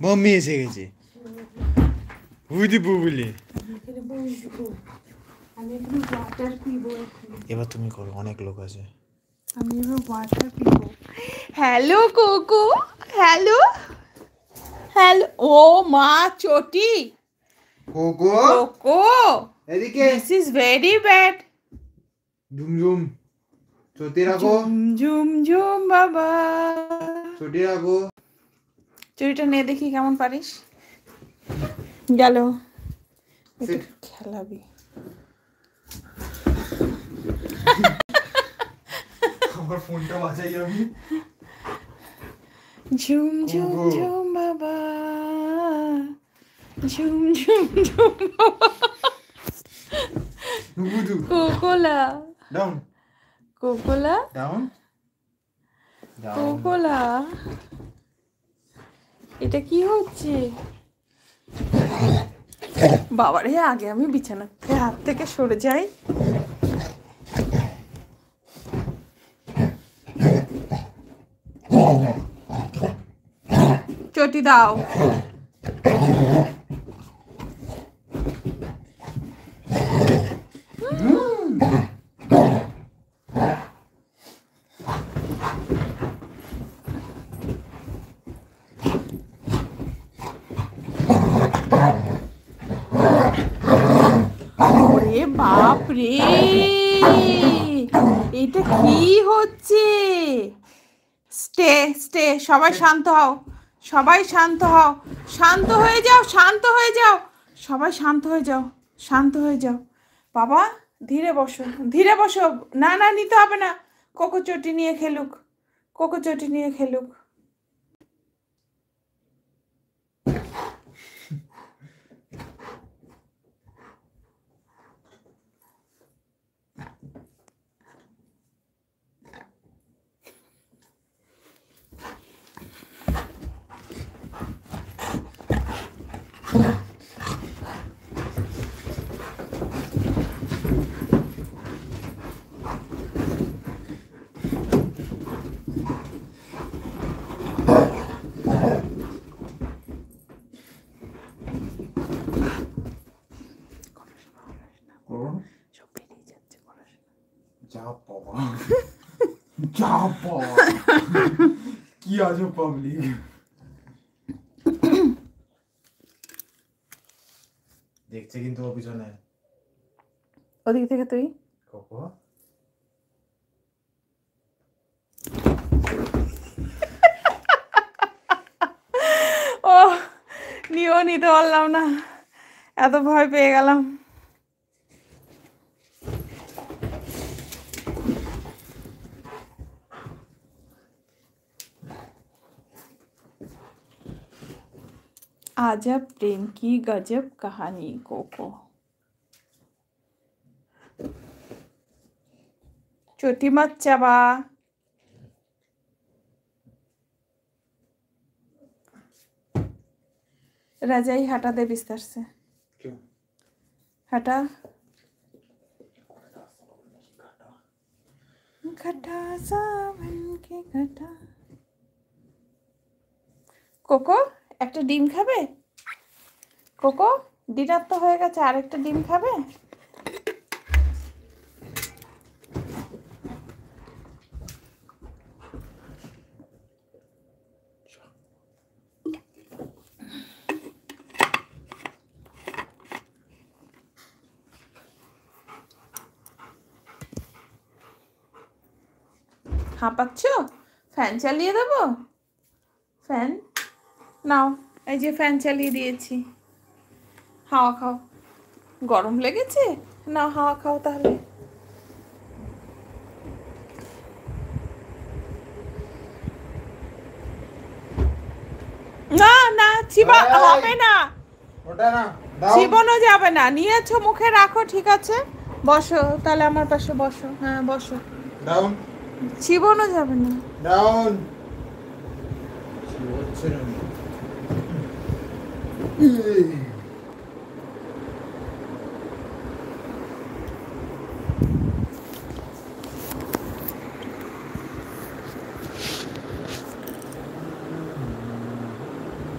Mummy এসে গেছে বুঝি বুবলি এবার তুমি করো অনেক লোক আছে আমি এবার ওয়াটার পিবো হ্যালো কোকো হ্যালো হ্যালো ও মা চটি কোকো কোকো এদিকে দিস ইজ ভেরি ব্যাড ঝুমঝুম চটি রাখো ঝুম ঝুম ঝুম বাবা চটি রাখো চুরিটা নিয়ে দেখি কেমন পারিস গেল Sit. খেলাবি আমার ফোনটা বাজাই আমি ঝুম ঝুম কোকো। ঝুম বাবা ঝুম ঝুম ঝুম বাবা নুবুদু কোকোলা ডাউন কোকোলা ডাউন ডাউন কোকোলা এটা কি হচ্ছে বাবারে আগে আমি বিছানাতে হাত থেকে সরে যাই চটি দাও ওরে বাপ রে এটা কি হচ্ছে স্টে স্টে সবাই শান্ত হও সবাই শান্ত হও শান্ত হয়ে যাও শান্ত হয়ে যাও সবাই শান্ত হয়ে যাও শান্ত হয়ে যাও বাবা ধীরে বসো না না নিতে হবে না কোকো চটি নিয়ে খেলুক কোকো চটি নিয়ে খেলুক সব বেরিয়ে যাচ্ছে যা বাবা যা বাবা কি আজব পাবলিক দেখছে কিন্তু ও পিছনে ওদিক থেকে তুই কোকো ও নিয়েও নিতে পারলাম না এত ভয় পেয়ে গেলাম आजब प्रेम की गजब कहानी कोको चोटी मत चबा रजाई हटा दे बिस्तर से क्यों हटा घटा सावन के घटा কোকো একটা ডিম খাবে কোকো ডিনার তো হয়ে গেছে আরেকটা ডিম খাবে হাঁপাচ্ছ ফ্যান চালিয়ে দেবো ফ্যান নাও এই যে ফ্যান চালিয়ে দিয়েছি হাওয়া খাও গরম লেগেছে না হাওয়া খাও তাহলে না না চিবা হবে না ওটা না দাও চিবানো যাবে না নিয়েছো মুখে রাখো ঠিক আছে বসো তাহলে আমার পাশে বসো হ্যাঁ বসো ডাউন চিবানো যাবে না ডাউন কি হচ্ছে না